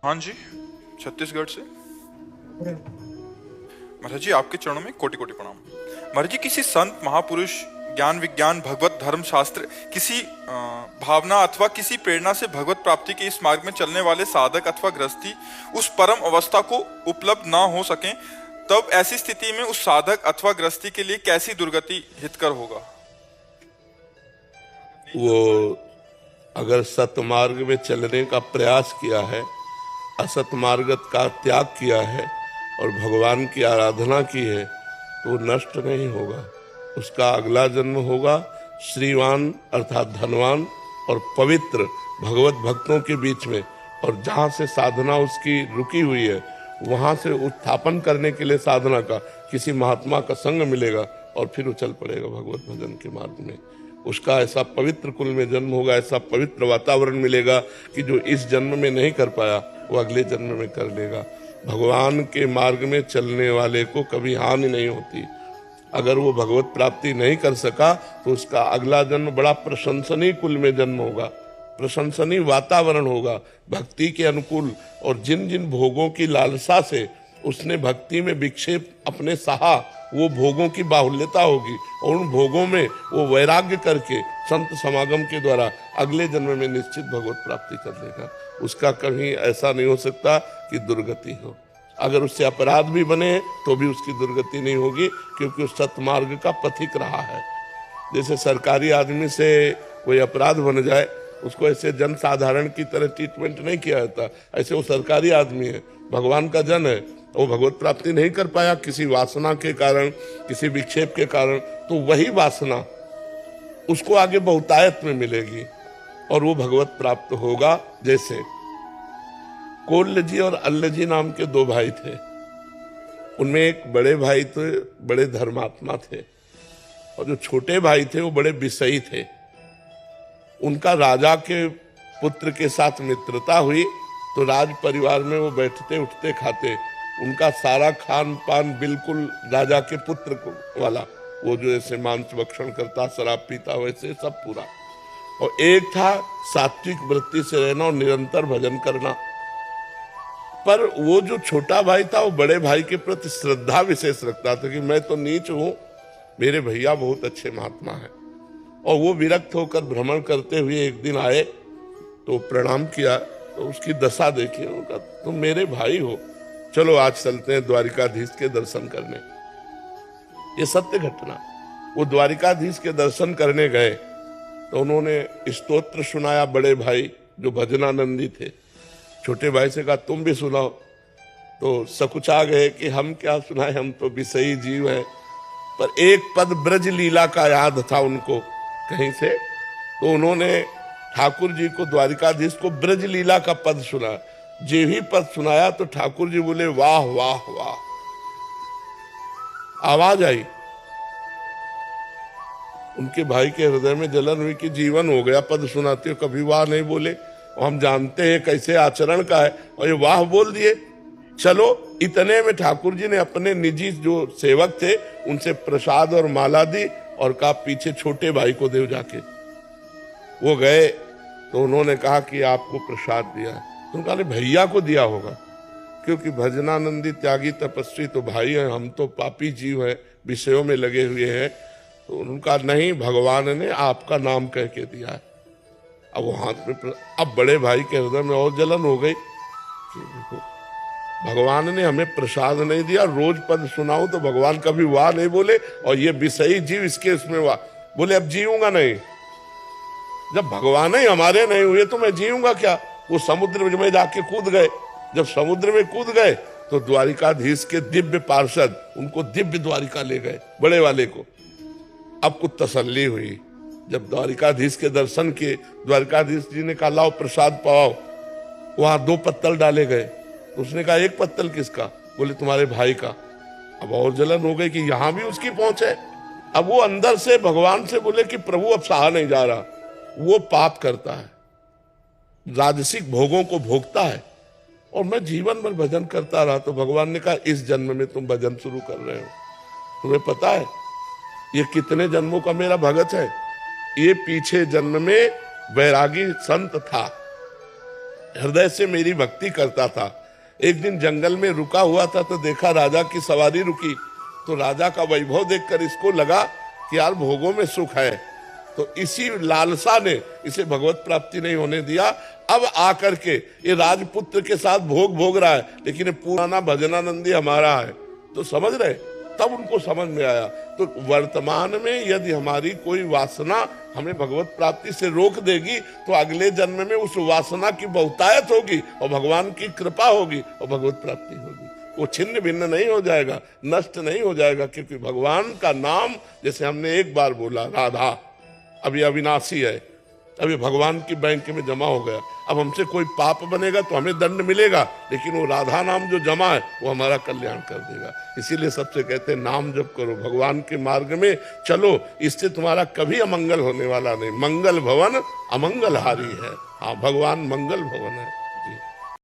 हाँ जी, छत्तीसगढ़ से। महाराज जी, आपके चरणों में कोटि कोटि प्रणाम। महाराज जी, किसी संत महापुरुष, ज्ञान विज्ञान भगवत धर्म शास्त्र, किसी भावना अथवा किसी प्रेरणा से भगवत प्राप्ति के इस मार्ग में चलने वाले साधक अथवा गृहस्थी उस परम अवस्था को उपलब्ध ना हो सके, तब ऐसी स्थिति में उस साधक अथवा गृहस्थी के लिए कैसी दुर्गति हितकर होगा? वो अगर सतमार्ग में चलने का प्रयास किया है, असत मार्ग का त्याग किया है और भगवान की आराधना की है, तो नष्ट नहीं होगा। उसका अगला जन्म होगा श्रीवान अर्थात धनवान और पवित्र भगवत भक्तों के बीच में, और जहाँ से साधना उसकी रुकी हुई है वहाँ से उत्थापन करने के लिए साधना का किसी महात्मा का संग मिलेगा और फिर वो चल पड़ेगा भगवत भजन के मार्ग में। उसका ऐसा पवित्र कुल में जन्म होगा, ऐसा पवित्र वातावरण मिलेगा कि जो इस जन्म में नहीं कर पाया वो अगले जन्म में कर लेगा। भगवान के मार्ग में चलने वाले को कभी हानि नहीं होती। अगर वो भगवत प्राप्ति नहीं कर सका तो उसका अगला जन्म बड़ा प्रशंसनीय कुल में जन्म होगा, प्रशंसनीय वातावरण होगा भक्ति के अनुकूल। और जिन जिन भोगों की लालसा से उसने भक्ति में विक्षेप अपने सहा, वो भोगों की बाहुल्यता होगी और उन भोगों में वो वैराग्य करके संत समागम के द्वारा अगले जन्म में निश्चित भगवत प्राप्ति कर लेगा। उसका कहीं ऐसा नहीं हो सकता कि दुर्गति हो। अगर उससे अपराध भी बने तो भी उसकी दुर्गति नहीं होगी, क्योंकि उस सतमार्ग का पथिक रहा है। जैसे सरकारी आदमी से कोई अपराध बन जाए, उसको ऐसे जन साधारण की तरह ट्रीटमेंट नहीं किया जाता। ऐसे वो सरकारी आदमी है, भगवान का जन है, वो भगवत प्राप्ति नहीं कर पाया किसी वासना के कारण, किसी विक्षेप के कारण, तो वही वासना उसको आगे बहुतायत में मिलेगी और वो भगवत प्राप्त होगा। जैसे कोल्ल जी और अल्ल जी नाम के दो भाई थे। उनमें एक बड़े भाई तो बड़े धर्मात्मा थे और जो छोटे भाई थे वो बड़े विषयी थे। उनका राजा के पुत्र के साथ मित्रता हुई तो राज परिवार में वो बैठते उठते खाते, उनका सारा खान पान बिल्कुल राजा के पुत्र को वाला, वो जो ऐसे मांस भक्षण करता, शराब पीता, वैसे सब पूरा। और एक था सात्विक वृत्ति से रहना और निरंतर भजन करना। पर वो जो छोटा भाई था वो बड़े भाई के प्रति श्रद्धा विशेष रखता था कि मैं तो नीच हूं, मेरे भैया बहुत अच्छे महात्मा हैं। और वो विरक्त होकर भ्रमण करते हुए एक दिन आए तो प्रणाम किया, तो उसकी दशा देखी, उनका तुम मेरे भाई हो, चलो आज चलते हैं द्वारिकाधीश के दर्शन करने। ये सत्य घटना। वो द्वारिकाधीश के दर्शन करने गए तो उन्होंने स्तोत्र सुनाया। बड़े भाई जो भजनानंदी थे, छोटे भाई से कहा तुम भी सुनाओ। तो सकुचा गए कि हम क्या सुनाए, हम तो विषयी जीव हैं। पर एक पद ब्रज लीला का याद था उनको कहीं से, तो उन्होंने ठाकुर जी को, द्वारिकाधीश को ब्रज लीला का पद सुना। जो ही पद सुनाया तो ठाकुर जी बोले वाह वाह वाह, आवाज आई। उनके भाई के हृदय में जलन हुई कि जीवन हो गया, पद सुनाते हो कभी वाह नहीं बोले, और हम जानते हैं कैसे आचरण का है और ये वाह बोल दिए। चलो, इतने में ठाकुर जी ने अपने निजी जो सेवक थे उनसे प्रसाद और माला दी और कहा पीछे छोटे भाई को दे जाके। वो गए तो उन्होंने कहा कि आपको प्रसाद दिया है। तो उन्होंने कहा भैया को दिया होगा, क्योंकि भजनानंदी त्यागी तपस्वी तो भाई हैं, हम तो पापी जीव हैं, विषयों में लगे हुए हैं। तो उनका नहीं, भगवान ने आपका नाम कह के दिया है। अब वो हाथ में, अब बड़े भाई के हृदय में और जलन हो गई कि देखो भगवान ने हमें प्रसाद नहीं दिया, रोज पद सुनाऊं तो भगवान कभी वाह नहीं बोले, और ये विषयी जीव इसके इसमें वाह बोले, अब जीऊंगा नहीं। जब भगवान ही हमारे नहीं हुए तो मैं जीऊंगा क्या। वो समुद्र में जाके कूद गए। जब समुद्र में कूद गए तो द्वारिकाधीश के दिव्य पार्षद उनको दिव्य द्वारिका ले गए, बड़े वाले को। अब कुछ तसल्ली हुई। जब द्वारिकाधीश के दर्शन किए, द्वारिकाधीश जी ने कहा लाओ प्रसाद पाओ। वहां 2 पत्तल डाले गए। उसने कहा एक पत्तल किसका? बोले तुम्हारे भाई का। अब और जलन हो गई कि यहां भी उसकी पहुंच है। अब वो अंदर से भगवान से बोले कि प्रभु अब सहा नहीं जा रहा। वो पाप करता है, राजसिक भोगों को भोगता है, और मैं जीवन भर भजन करता रहा। तो भगवान ने कहा इस जन्म में तुम भजन शुरू कर रहे हो, तुम्हें पता है ये कितने जन्मों का मेरा भगत है। ये पीछे जन्म में वैरागी संत था, हृदय से मेरी भक्ति करता था। एक दिन जंगल में रुका हुआ था तो देखा राजा की सवारी रुकी, तो राजा का वैभव देखकर इसको लगा कि यार भोगों में सुख है, तो इसी लालसा ने इसे भगवत प्राप्ति नहीं होने दिया। अब आकर के ये राजपुत्र के साथ भोग भोग रहा है, लेकिन ये पुराना भजनानंदी हमारा है। तो समझ रहे, तब उनको समझ में आया। तो वर्तमान में यदि हमारी कोई वासना हमें भगवत प्राप्ति से रोक देगी, तो अगले जन्म में उस वासना की बहुतायत होगी और भगवान की कृपा होगी और भगवत प्राप्ति होगी। वो छिन्न भिन्न नहीं हो जाएगा, नष्ट नहीं हो जाएगा, क्योंकि भगवान का नाम, जैसे हमने एक बार बोला राधा, अभी अविनाशी है, अभी भगवान की बैंक में जमा हो गया। अब हमसे कोई पाप बनेगा तो हमें दंड मिलेगा, लेकिन वो राधा नाम जो जमा है वो हमारा कल्याण कर देगा। इसीलिए सबसे कहते हैं नाम जप करो, भगवान के मार्ग में चलो, इससे तुम्हारा कभी अमंगल होने वाला नहीं। मंगल भवन अमंगल हारी है। हाँ, भगवान मंगल भवन है।